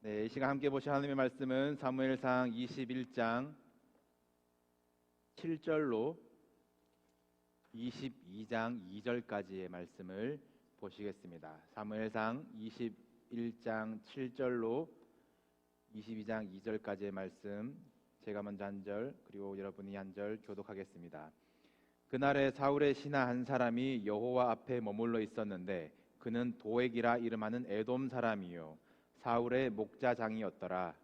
네, 이 시간 함께 보실 하나님의 말씀은 사무엘상 21장 7절로 22장 2절까지의 말씀을 보시겠습니다. 사무엘상 21장 7절로 22장 2절까지의 말씀, 제가 먼저 한 절, 그리고 여러분이 한 절 교독하겠습니다. 그날에 사울의 신하 한 사람이 여호와 앞에 머물러 있었는데 그는 도액이라 이름하는 에돔 사람이요 사울의 목자장이었더라.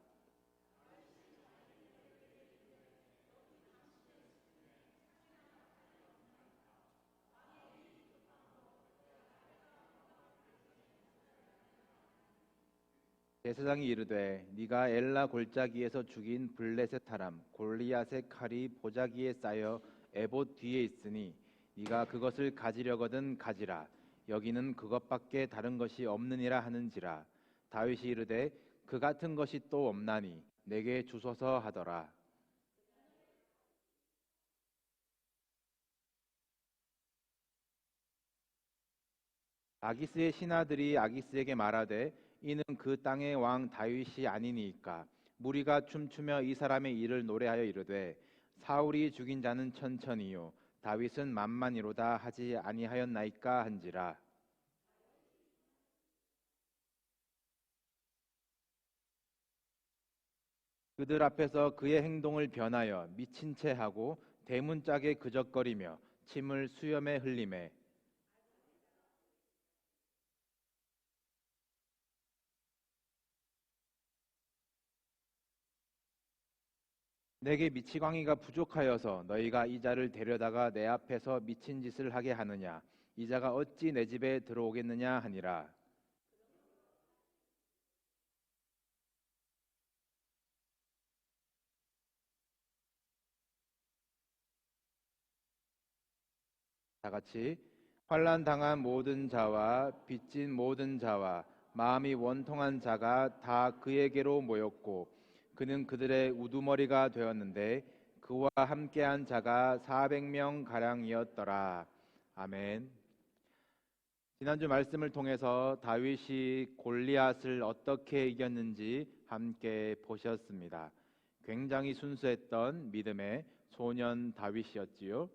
제사장이 이르되 네가 엘라 골짜기에서 죽인 블레셋 사람 골리앗의 칼이 보자기에 쌓여 에봇 뒤에 있으니 네가 그것을 가지려거든 가지라. 여기는 그것밖에 다른 것이 없느니라 하는지라. 다윗이 이르되 그 같은 것이 또 없나니 내게 주소서 하더라. 아기스의 신하들이 아기스에게 말하되 이는 그 땅의 왕 다윗이 아니니까. 무리가 춤추며 이 사람의 일을 노래하여 이르되 사울이 죽인 자는 천천히요 다윗은 만만이로다 하지 아니하였나이까 한지라. 그들 앞에서 그의 행동을 변하여 미친 채 하고 대문짝에 그적거리며 침을 수염에 흘리매 내게 미치광이가 부족하여서 너희가 이 자를 데려다가 내 앞에서 미친 짓을 하게 하느냐. 이 자가 어찌 내 집에 들어오겠느냐 하니라. 다 같이 환난 당한 모든 자와 빚진 모든 자와 마음이 원통한 자가 다 그에게로 모였고 그는 그들의 우두머리가 되었는데 그와 함께한 자가 400명 가량이었더라. 아멘. 지난주 말씀을 통해서 다윗이 골리앗을 어떻게 이겼는지 함께 보셨습니다. 굉장히 순수했던 믿음의 소년 다윗이었지요.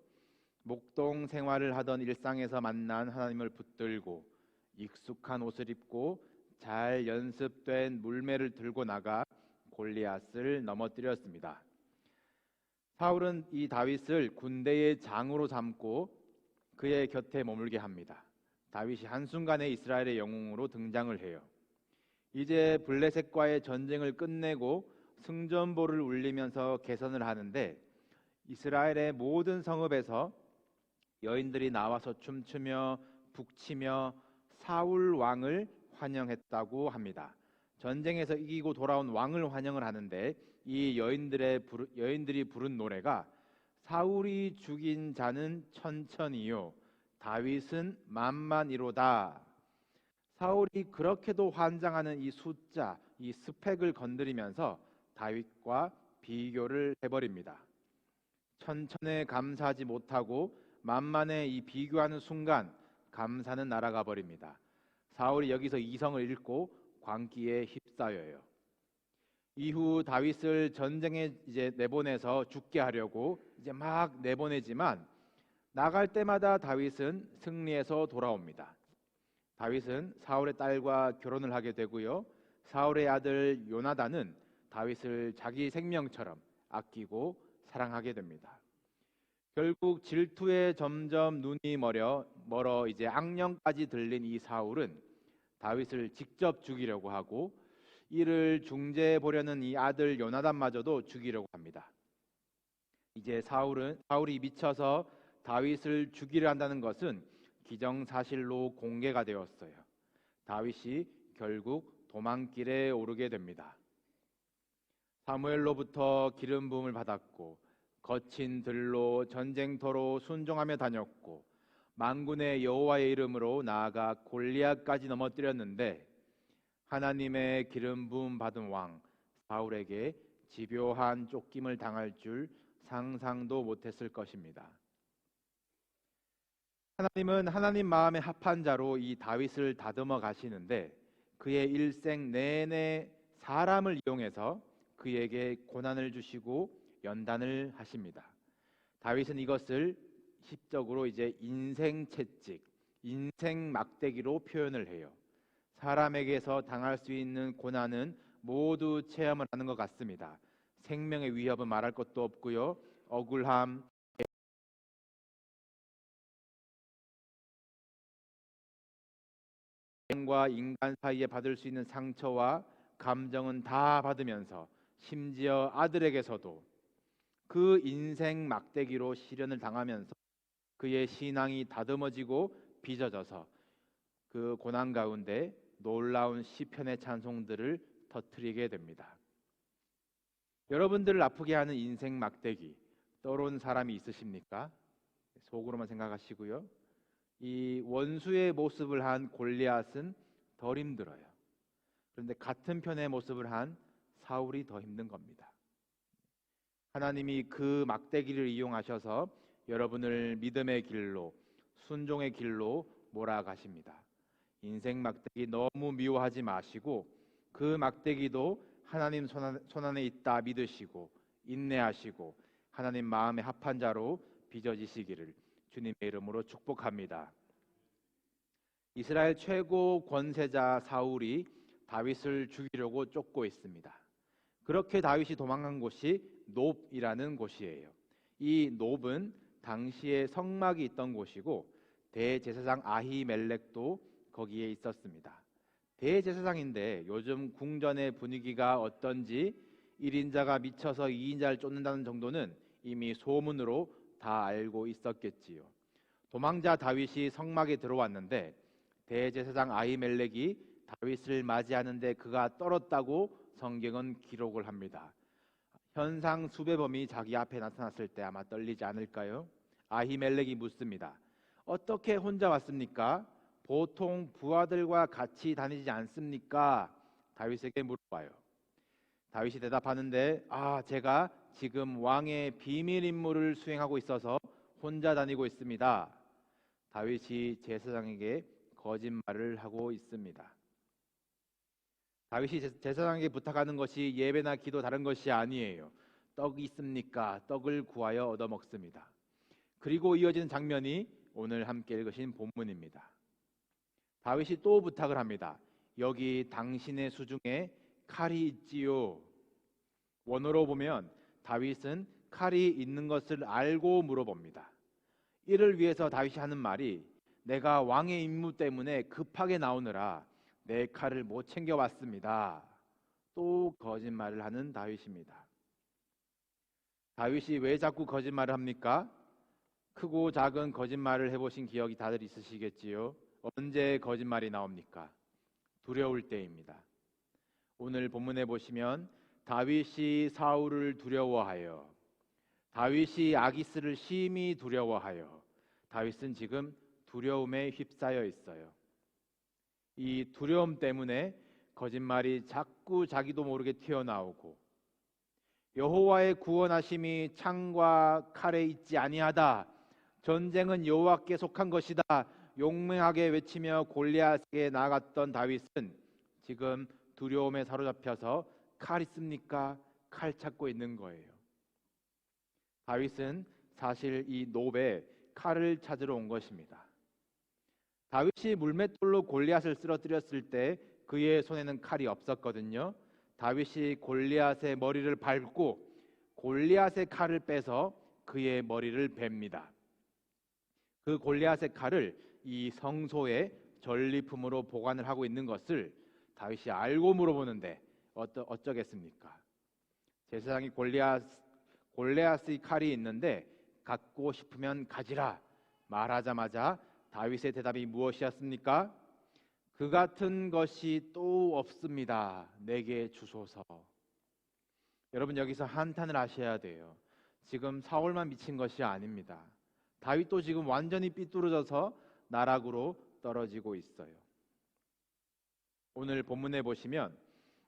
목동 생활을 하던 일상에서 만난 하나님을 붙들고 익숙한 옷을 입고 잘 연습된 물매를 들고 나가 골리앗을 넘어뜨렸습니다. 사울은 이 다윗을 군대의 장으로 삼고 그의 곁에 머물게 합니다. 다윗이 한순간에 이스라엘의 영웅으로 등장을 해요. 이제 블레셋과의 전쟁을 끝내고 승전보를 울리면서 개선을 하는데 이스라엘의 모든 성읍에서 여인들이 나와서 춤추며 북치며 사울 왕을 환영했다고 합니다. 전쟁에서 이기고 돌아온 왕을 환영을 하는데 이 여인들이 부른 노래가 사울이 죽인 자는 천천히요 다윗은 만만이로다. 사울이 그렇게도 환장하는 이 숫자, 이 스펙을 건드리면서 다윗과 비교를 해버립니다. 천천에 감사하지 못하고 만만에 이 비교하는 순간 감사는 날아가 버립니다. 사울이 여기서 이성을 잃고 광기에 휩싸여요. 이후 다윗을 전쟁에 이제 내보내서 죽게 하려고 이제 막 내보내지만 나갈 때마다 다윗은 승리해서 돌아옵니다. 다윗은 사울의 딸과 결혼을 하게 되고요. 사울의 아들 요나단은 다윗을 자기 생명처럼 아끼고 사랑하게 됩니다. 결국 질투에 점점 눈이 멀어 이제 악령까지 들린 이 사울은 다윗을 직접 죽이려고 하고 이를 중재해 보려는 이 아들 요나단마저도 죽이려고 합니다. 이제 사울이 미쳐서 다윗을 죽이려 한다는 것은 기정사실로 공개가 되었어요. 다윗이 결국 도망길에 오르게 됩니다. 사무엘로부터 기름 부음을 받았고 거친 들로 전쟁터로 순종하며 다녔고 만군의 여호와의 이름으로 나아가 골리앗까지 넘어뜨렸는데 하나님의 기름 부음 받은 왕 사울에게 집요한 쫓김을 당할 줄 상상도 못했을 것입니다. 하나님은 하나님 마음에 합한 자로 이 다윗을 다듬어 가시는데 그의 일생 내내 사람을 이용해서 그에게 고난을 주시고 연단을 하십니다. 다윗은 이것을 시적으로 이제 인생 채찍, 인생 막대기로 표현을 해요. 사람에게서 당할 수 있는 고난은 모두 체험을 하는 것 같습니다. 생명의 위협은 말할 것도 없고요. 억울함, 인간과 인간 사이에 받을 수 있는 상처와 감정은 다 받으면서 심지어 아들에게서도 그 인생 막대기로 시련을 당하면서 그의 신앙이 다듬어지고 빚어져서 그 고난 가운데 놀라운 시편의 찬송들을 터뜨리게 됩니다. 여러분들을 아프게 하는 인생 막대기 떠오른 사람이 있으십니까? 속으로만 생각하시고요. 이 원수의 모습을 한 골리앗은 덜 힘들어요. 그런데 같은 편의 모습을 한 사울이 더 힘든 겁니다. 하나님이 그 막대기를 이용하셔서 여러분을 믿음의 길로, 순종의 길로 몰아가십니다. 인생 막대기 너무 미워하지 마시고 그 막대기도 하나님 손안에 있다 믿으시고 인내하시고 하나님 마음에 합한 자로 빚어지시기를 주님의 이름으로 축복합니다. 이스라엘 최고 권세자 사울이 다윗을 죽이려고 쫓고 있습니다. 그렇게 다윗이 도망간 곳이 놉이라는 곳이에요. 이 놉은 당시에 성막이 있던 곳이고 대제사장 아히멜렉도 거기에 있었습니다. 대제사장인데 요즘 궁전의 분위기가 어떤지 1인자가 미쳐서 2인자를 쫓는다는 정도는 이미 소문으로 다 알고 있었겠지요. 도망자 다윗이 성막에 들어왔는데 대제사장 아히멜렉이 다윗을 맞이하는데 그가 떨었다고 성경은 기록을 합니다. 현상 수배범이 자기 앞에 나타났을 때 아마 떨리지 않을까요? 아히멜렉이 묻습니다. 어떻게 혼자 왔습니까? 보통 부하들과 같이 다니지 않습니까? 다윗에게 물어봐요. 다윗이 대답하는데 제가 지금 왕의 비밀 임무를 수행하고 있어서 혼자 다니고 있습니다. 다윗이 제사장에게 거짓말을 하고 있습니다. 다윗이 제사장에게 부탁하는 것이 예배나 기도 다른 것이 아니에요. 떡이 있습니까? 떡을 구하여 얻어먹습니다. 그리고 이어지는 장면이 오늘 함께 읽으신 본문입니다. 다윗이 또 부탁을 합니다. 여기 당신의 수중에 칼이 있지요. 원어로 보면 다윗은 칼이 있는 것을 알고 물어봅니다. 이를 위해서 다윗이 하는 말이 내가 왕의 임무 때문에 급하게 나오느라 내 칼을 못 챙겨왔습니다. 또 거짓말을 하는 다윗입니다. 다윗이 왜 자꾸 거짓말을 합니까? 크고 작은 거짓말을 해보신 기억이 다들 있으시겠지요. 언제 거짓말이 나옵니까? 두려울 때입니다. 오늘 본문에 보시면 다윗이 사울을 두려워하여, 다윗이 아기스를 심히 두려워하여, 다윗은 지금 두려움에 휩싸여 있어요. 이 두려움 때문에 거짓말이 자꾸 자기도 모르게 튀어나오고 여호와의 구원하심이 창과 칼에 있지 아니하다. 전쟁은 여호와께 속한 것이다. 용맹하게 외치며 골리앗에게 나아갔던 다윗은 지금 두려움에 사로잡혀서 칼 있습니까? 칼 찾고 있는 거예요. 다윗은 사실 이 놉에 칼을 찾으러 온 것입니다. 다윗이 물맷돌로 골리앗을 쓰러뜨렸을 때 그의 손에는 칼이 없었거든요. 다윗이 골리앗의 머리를 밟고 골리앗의 칼을 빼서 그의 머리를 베입니다. 그 골리앗의 칼을 이 성소의 전리품으로 보관을 하고 있는 것을 다윗이 알고 물어보는데 어쩌겠습니까? 제사장이 골리앗의 칼이 있는데 갖고 싶으면 가지라 말하자마자 다윗의 대답이 무엇이었습니까? 그 같은 것이 또 없습니다. 내게 주소서. 여러분 여기서 한탄을 하셔야 돼요. 지금 사울만 미친 것이 아닙니다. 다윗도 지금 완전히 삐뚤어져서 나락으로 떨어지고 있어요. 오늘 본문에 보시면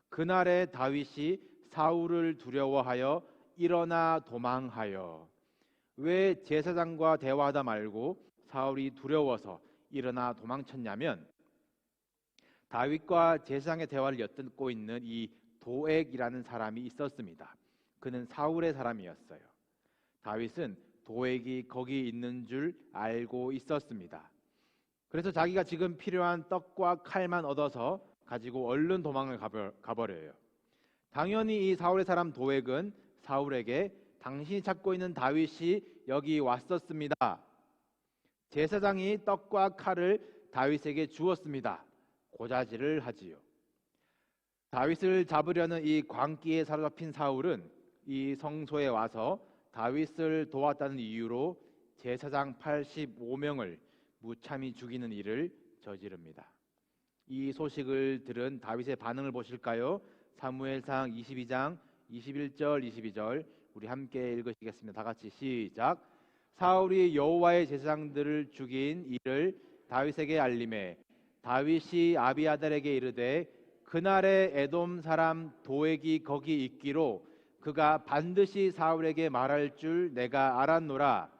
그날에 다윗이 사울을 두려워하여 일어나 도망하여, 왜 제사장과 대화하다 말고 사울이 두려워서 일어나 도망쳤냐면 다윗과 제사장의 대화를 엿듣고 있는 이 도액이라는 사람이 있었습니다. 그는 사울의 사람이었어요. 다윗은 도액이 거기 있는 줄 알고 있었습니다. 그래서 자기가 지금 필요한 떡과 칼만 얻어서 가지고 얼른 도망을 가버려요. 당연히 이 사울의 사람 도액은 사울에게 당신이 찾고 있는 다윗이 여기 왔었습니다. 제사장이 떡과 칼을 다윗에게 주었습니다. 고자질을 하지요. 다윗을 잡으려는 이 광기에 사로잡힌 사울은 이 성소에 와서 다윗을 도왔다는 이유로 제사장 85명을 무참히 죽이는 일을 저지릅니다. 이 소식을 들은 다윗의 반응을 보실까요? 사무엘상 22장 21절 22절 우리 함께 읽으시겠습니다. 다 같이 시작. 사울이 여호와의 제사장들을 죽인 일을 다윗에게 알림해 다윗이 아비아달에게 이르되 그날에 에돔 사람 도액이 거기 있기로 그가 반드시 사울에게 말할 줄 내가 알았노라.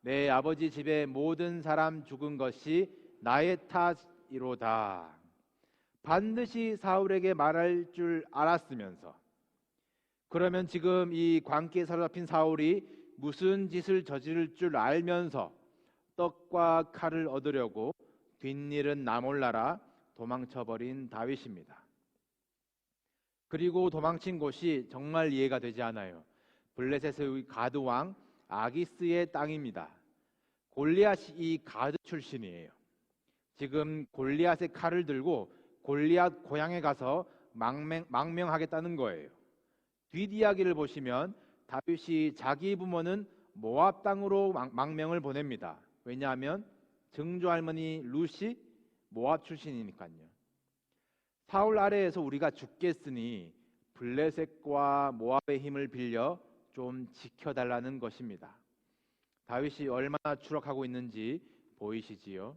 내 아버지 집의 모든 사람 죽은 것이 나의 탓이로다. 반드시 사울에게 말할 줄 알았으면서, 그러면 지금 이 광기에 사로잡힌 사울이 무슨 짓을 저지를 줄 알면서 떡과 칼을 얻으려고 뒷일은 나 몰라라 도망쳐버린 다윗입니다. 그리고 도망친 곳이 정말 이해가 되지 않아요. 블레셋의 가드 왕 아기스의 땅입니다. 골리앗이 이 가드 출신이에요. 지금 골리앗의 칼을 들고 골리앗 고향에 가서 망명하겠다는 거예요. 뒷이야기를 보시면 다윗이 자기 부모는 모압 땅으로 망명을 보냅니다. 왜냐하면 증조 할머니 룻이 모압 출신이니까요. 사울 아래에서 우리가 죽겠으니 블레셋과 모압의 힘을 빌려 좀 지켜달라는 것입니다. 다윗이 얼마나 추락하고 있는지 보이시지요?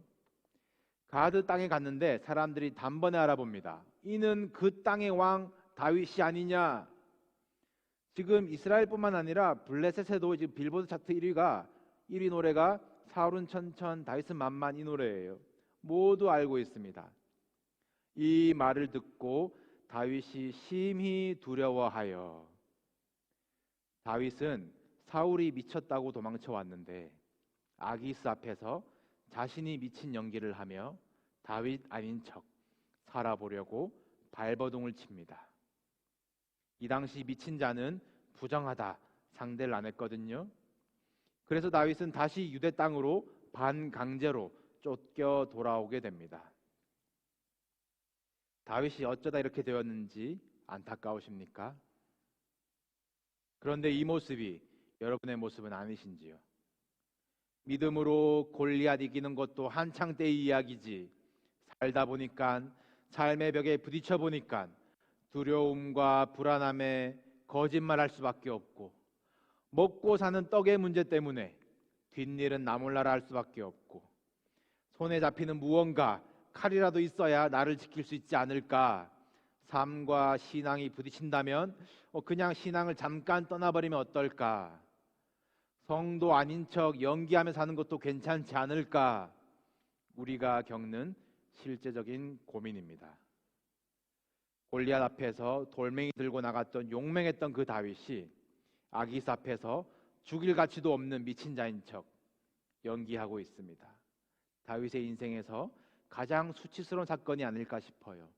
가드 땅에 갔는데 사람들이 단번에 알아봅니다. 이는 그 땅의 왕 다윗이 아니냐. 지금 이스라엘뿐만 아니라 블레셋에도 지금 빌보드 차트 1위 노래가 사울은 천천 다윗은 만만 이 노래예요. 모두 알고 있습니다. 이 말을 듣고 다윗이 심히 두려워하여, 다윗은 사울이 미쳤다고 도망쳐 왔는데 아기스 앞에서 자신이 미친 연기를 하며 다윗 아닌 척 살아보려고 발버둥을 칩니다. 이 당시 미친 자는 부정하다 상대를 안 했거든요. 그래서 다윗은 다시 유대 땅으로 반강제로 쫓겨 돌아오게 됩니다. 다윗이 어쩌다 이렇게 되었는지 안타까우십니까? 그런데 이 모습이 여러분의 모습은 아니신지요? 믿음으로 골리앗 이기는 것도 한창 때의 이야기지, 살다 보니까 삶의 벽에 부딪혀 보니까 두려움과 불안함에 거짓말할 수밖에 없고, 먹고 사는 떡의 문제 때문에 뒷일은 나 몰라라 할 수밖에 없고, 손에 잡히는 무언가 칼이라도 있어야 나를 지킬 수 있지 않을까. 삶과 신앙이 부딪힌다면 그냥 신앙을 잠깐 떠나버리면 어떨까. 성도 아닌 척 연기하며 사는 것도 괜찮지 않을까. 우리가 겪는 실제적인 고민입니다. 골리앗 앞에서 돌멩이 들고 나갔던 용맹했던 그 다윗이 아기스 앞에서 죽일 가치도 없는 미친 자인 척 연기하고 있습니다. 다윗의 인생에서 가장 수치스러운 사건이 아닐까 싶어요.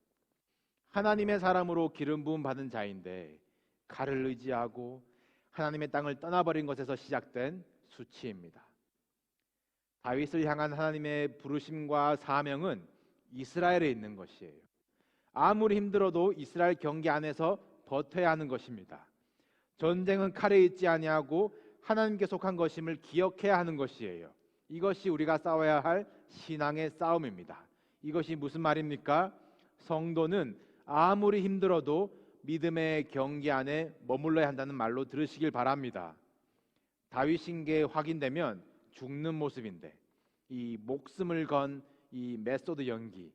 하나님의 사람으로 기름 부음 받은 자인데 칼을 의지하고 하나님의 땅을 떠나버린 것에서 시작된 수치입니다. 다윗을 향한 하나님의 부르심과 사명은 이스라엘에 있는 것이에요. 아무리 힘들어도 이스라엘 경계 안에서 버텨야 하는 것입니다. 전쟁은 칼에 있지 아니하고 하나님께 속한 것임을 기억해야 하는 것이에요. 이것이 우리가 싸워야 할 신앙의 싸움입니다. 이것이 무슨 말입니까? 성도는 아무리 힘들어도 믿음의 경계 안에 머물러야 한다는 말로 들으시길 바랍니다. 다윗인 게 확인되면 죽는 모습인데 이 목숨을 건 이 메소드 연기,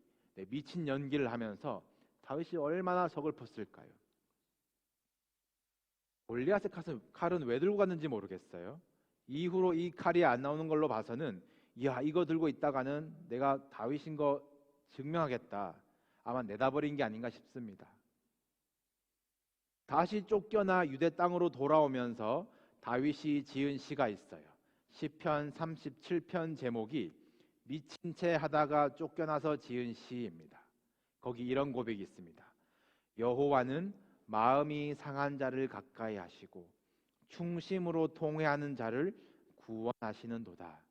미친 연기를 하면서 다윗이 얼마나 서글펐을까요? 골리앗의 칼은 왜 들고 갔는지 모르겠어요. 이후로 이 칼이 안 나오는 걸로 봐서는 이거 들고 있다가는 내가 다윗인 거 증명하겠다, 아마 내다버린 게 아닌가 싶습니다. 다시 쫓겨나 유대 땅으로 돌아오면서 다윗이 지은 시가 있어요. 시편 37편 제목이 미친 채 하다가 쫓겨나서 지은 시입니다. 거기 이런 고백이 있습니다. 여호와는 마음이 상한 자를 가까이 하시고 충심으로 통회하는 자를 구원하시는도다.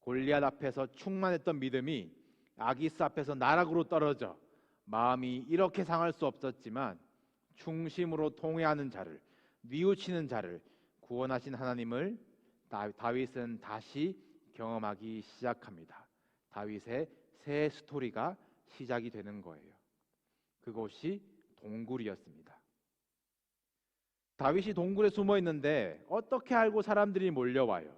골리앗 앞에서 충만했던 믿음이 아기스 앞에서 나락으로 떨어져 마음이 이렇게 상할 수 없었지만 충심으로 통회하는 자를, 뉘우치는 자를 구원하신 하나님을 다윗은 다시 경험하기 시작합니다. 다윗의 새 스토리가 시작이 되는 거예요. 그곳이 동굴이었습니다. 다윗이 동굴에 숨어 있는데 어떻게 알고 사람들이 몰려와요?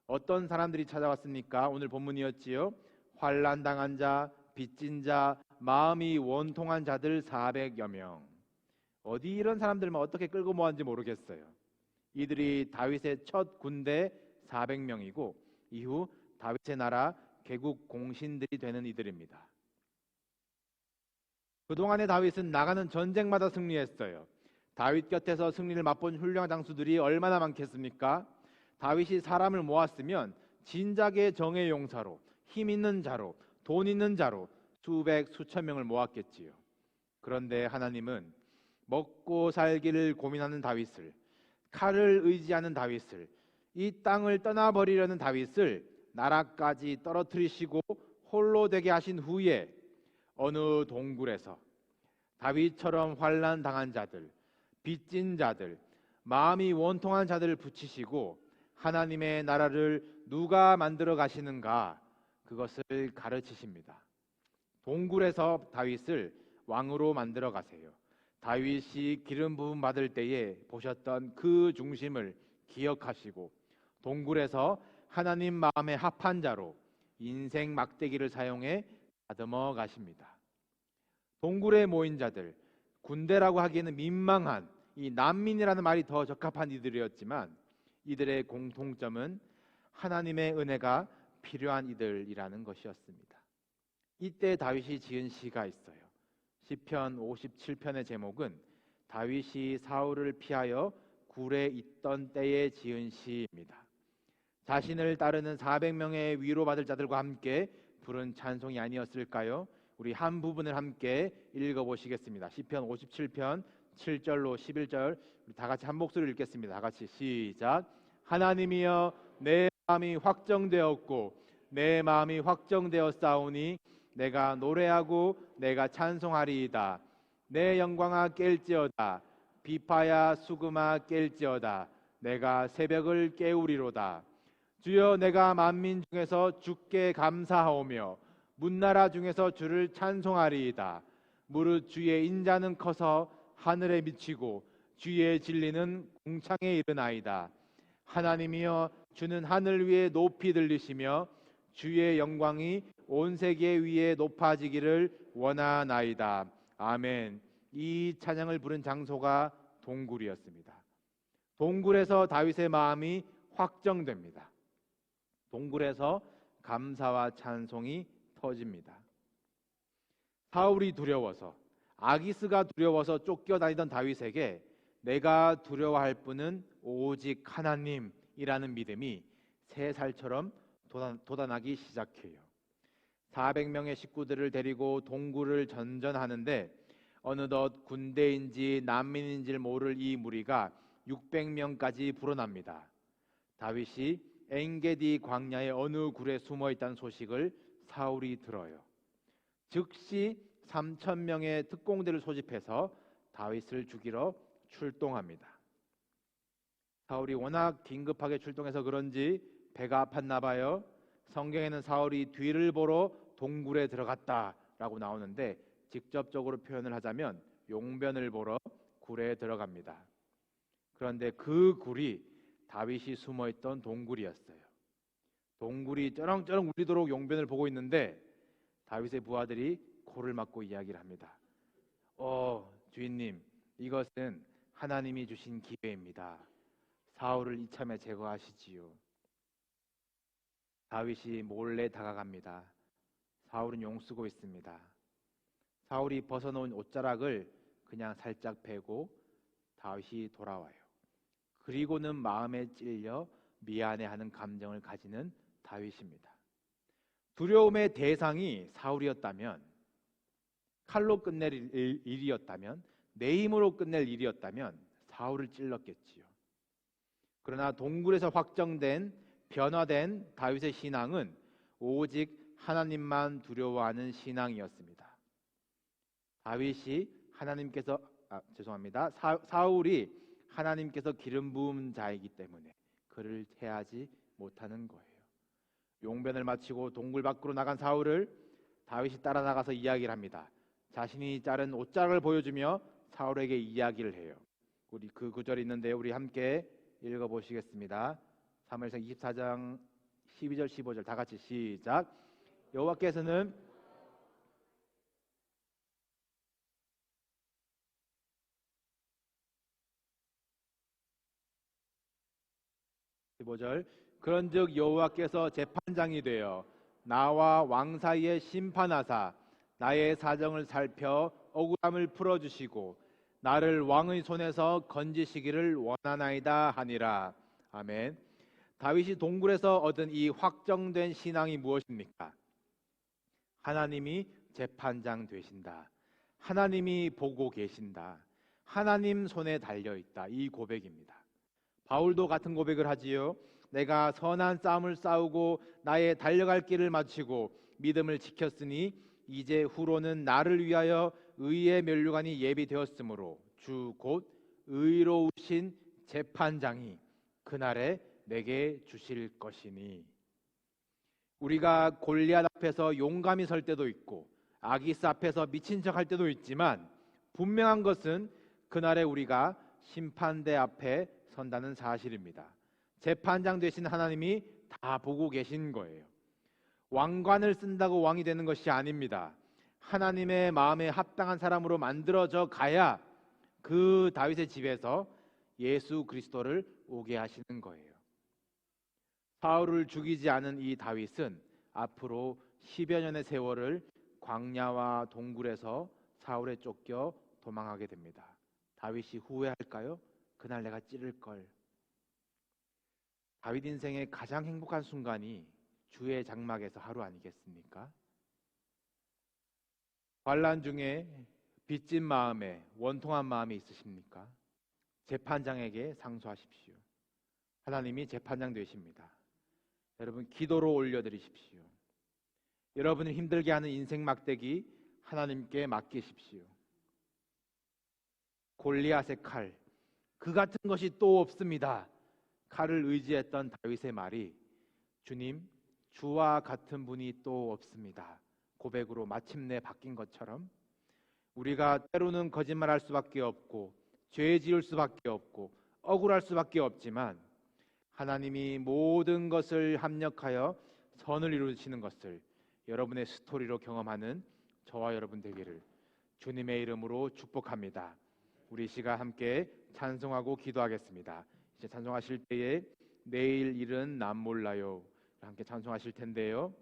어떤 사람들이 찾아왔습니까? 오늘 본문이었지요. 환난 당한 자, 빚진 자, 마음이 원통한 자들 400여 명. 어디 이런 사람들만 어떻게 끌고 모았는지 모르겠어요. 이들이 다윗의 첫 군대 400명이고 이후 다윗의 나라 개국 공신들이 되는 이들입니다. 그동안의 다윗은 나가는 전쟁마다 승리했어요. 다윗 곁에서 승리를 맛본 훌륭한 장수들이 얼마나 많겠습니까? 다윗이 사람을 모았으면 진작에 정의 용사로, 힘 있는 자로, 돈 있는 자로 수백 수천 명을 모았겠지요. 그런데 하나님은 먹고 살기를 고민하는 다윗을, 칼을 의지하는 다윗을, 이 땅을 떠나버리려는 다윗을 나라까지 떨어뜨리시고 홀로 되게 하신 후에 어느 동굴에서 다윗처럼 환난 당한 자들, 빚진 자들, 마음이 원통한 자들을 붙이시고 하나님의 나라를 누가 만들어 가시는가, 그것을 가르치십니다. 동굴에서 다윗을 왕으로 만들어 가세요. 다윗이 기름 부음 받을 때에 보셨던 그 중심을 기억하시고 동굴에서 하나님 마음에 합한 자로 인생 막대기를 사용해 다듬어 가십니다. 동굴에 모인 자들, 군대라고 하기에는 민망한 이 난민이라는 말이 더 적합한 이들이었지만 이들의 공통점은 하나님의 은혜가 필요한 이들이라는 것이었습니다. 이때 다윗이 지은 시가 있어요. 시편 57편의 제목은 다윗이 사울을 피하여 굴에 있던 때에 지은 시입니다. 자신을 따르는 400명의 위로받을 자들과 함께 부른 찬송이 아니었을까요? 우리 한 부분을 함께 읽어보시겠습니다. 시편 57편 7절로 11절 우리 다 같이 한 목소리로 읽겠습니다. 다 같이 시작. 하나님이여 내 마음이 확정되었고 내 마음이 확정되었사오니 내가 노래하고 내가 찬송하리이다. 내 영광아 깰지어다. 비파야 수금아 깰지어다. 내가 새벽을 깨우리로다. 주여 내가 만민 중에서 주께 감사하오며 문나라 중에서 주를 찬송하리이다. 무릇 주의 인자는 커서 하늘에 미치고 주의 진리는 궁창에 이르나이다. 하나님이여 주는 하늘 위에 높이 들리시며 주의 영광이 온 세계 위에 높아지기를 원하나이다. 아멘. 이 찬양을 부른 장소가 동굴이었습니다. 동굴에서 다윗의 마음이 확정됩니다. 동굴에서 감사와 찬송이 터집니다. 사울이 두려워서, 아기스가 두려워서 쫓겨다니던 다윗에게 내가 두려워할 분은 오직 하나님이라는 믿음이 3살처럼 돋아나기 시작해요. 400명의 식구들을 데리고 동굴을 전전하는데 어느덧 군대인지 난민인지를 모를 이 무리가 600명까지 불어납니다. 다윗이 엔게디 광야의 어느 굴에 숨어 있다는 소식을 사울이 들어요. 즉시 3,000명의 특공대를 소집해서 다윗을 죽이러 출동합니다. 사울이 워낙 긴급하게 출동해서 그런지 배가 아팠나 봐요. 성경에는 사울이 뒤를 보러 동굴에 들어갔다라고 나오는데 직접적으로 표현을 하자면 용변을 보러 굴에 들어갑니다. 그런데 그 굴이 다윗이 숨어있던 동굴이었어요. 동굴이 쩌렁쩌렁 울리도록 용변을 보고 있는데 다윗의 부하들이 코를 막고 이야기를 합니다. 주인님, 이것은 하나님이 주신 기회입니다. 사울을 이참에 제거하시지요. 다윗이 몰래 다가갑니다. 사울은 용쓰고 있습니다. 사울이 벗어놓은 옷자락을 그냥 살짝 베고 다윗이 돌아와요. 그리고는 마음에 찔려 미안해하는 감정을 가지는 다윗입니다. 두려움의 대상이 사울이었다면, 칼로 끝낼 일이었다면, 내 힘으로 끝낼 일이었다면 사울을 찔렀겠지요. 그러나 동굴에서 확정된 변화된 다윗의 신앙은 오직 하나님만 두려워하는 신앙이었습니다. 다윗이 사울이 하나님께서 기름 부은 자이기 때문에 그를 해하지 못하는 거예요. 용변을 마치고 동굴 밖으로 나간 사울을 다윗이 따라 나가서 이야기를 합니다. 자신이 자른 옷자락을 보여주며 사울에게 이야기를 해요. 우리 그 구절이 있는데요. 우리 함께 읽어보시겠습니다. 사무엘상 24장 12절 15절 다 같이 시작. 여호와께서는 15절 그런즉 여호와께서 재판장이 되어 나와 왕 사이에 심판하사 나의 사정을 살펴 억울함을 풀어주시고 나를 왕의 손에서 건지시기를 원하나이다 하니라. 아멘. 다윗이 동굴에서 얻은 이 확정된 신앙이 무엇입니까? 하나님이 재판장 되신다. 하나님이 보고 계신다. 하나님 손에 달려있다. 이 고백입니다. 바울도 같은 고백을 하지요. 내가 선한 싸움을 싸우고 나의 달려갈 길을 마치고 믿음을 지켰으니 이제 후로는 나를 위하여 의의 면류관이 예비되었으므로 주 곧 의로우신 재판장이 그날에 내게 주실 것이니. 우리가 골리앗 앞에서 용감히 설 때도 있고 아기스 앞에서 미친 척할 때도 있지만 분명한 것은 그날에 우리가 심판대 앞에 선다는 사실입니다. 재판장 되신 하나님이 다 보고 계신 거예요. 왕관을 쓴다고 왕이 되는 것이 아닙니다. 하나님의 마음에 합당한 사람으로 만들어져 가야 그 다윗의 집에서 예수 그리스도를 오게 하시는 거예요. 사울을 죽이지 않은 이 다윗은 앞으로 10여 년의 세월을 광야와 동굴에서 사울에 쫓겨 도망하게 됩니다. 다윗이 후회할까요? 그날 내가 찌를 걸. 다윗 인생의 가장 행복한 순간이 주의 장막에서 하루 아니겠습니까? 환난 중에 빚진 마음에 원통한 마음이 있으십니까? 재판장에게 상소하십시오. 하나님이 재판장 되십니다. 여러분 기도로 올려드리십시오. 여러분을 힘들게 하는 인생 막대기 하나님께 맡기십시오. 골리앗의 칼, 그 같은 것이 또 없습니다. 칼을 의지했던 다윗의 말이 주님, 주와 같은 분이 또 없습니다. 고백으로 마침내 바뀐 것처럼 우리가 때로는 거짓말할 수밖에 없고 죄 지을 수밖에 없고 억울할 수밖에 없지만 하나님이 모든 것을 합력하여 선을 이루시는 것을 여러분의 스토리로 경험하는 저와 여러분 되기를 주님의 이름으로 축복합니다. 우리 시간 함께 찬송하고 기도하겠습니다. 이제 찬송하실 때에 내일 일은 남 몰라요 함께 찬송하실 텐데요.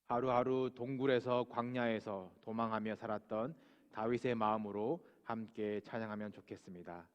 하루하루 동굴에서 광야에서 도망하며 살았던 다윗의 마음으로 함께 찬양하면 좋겠습니다.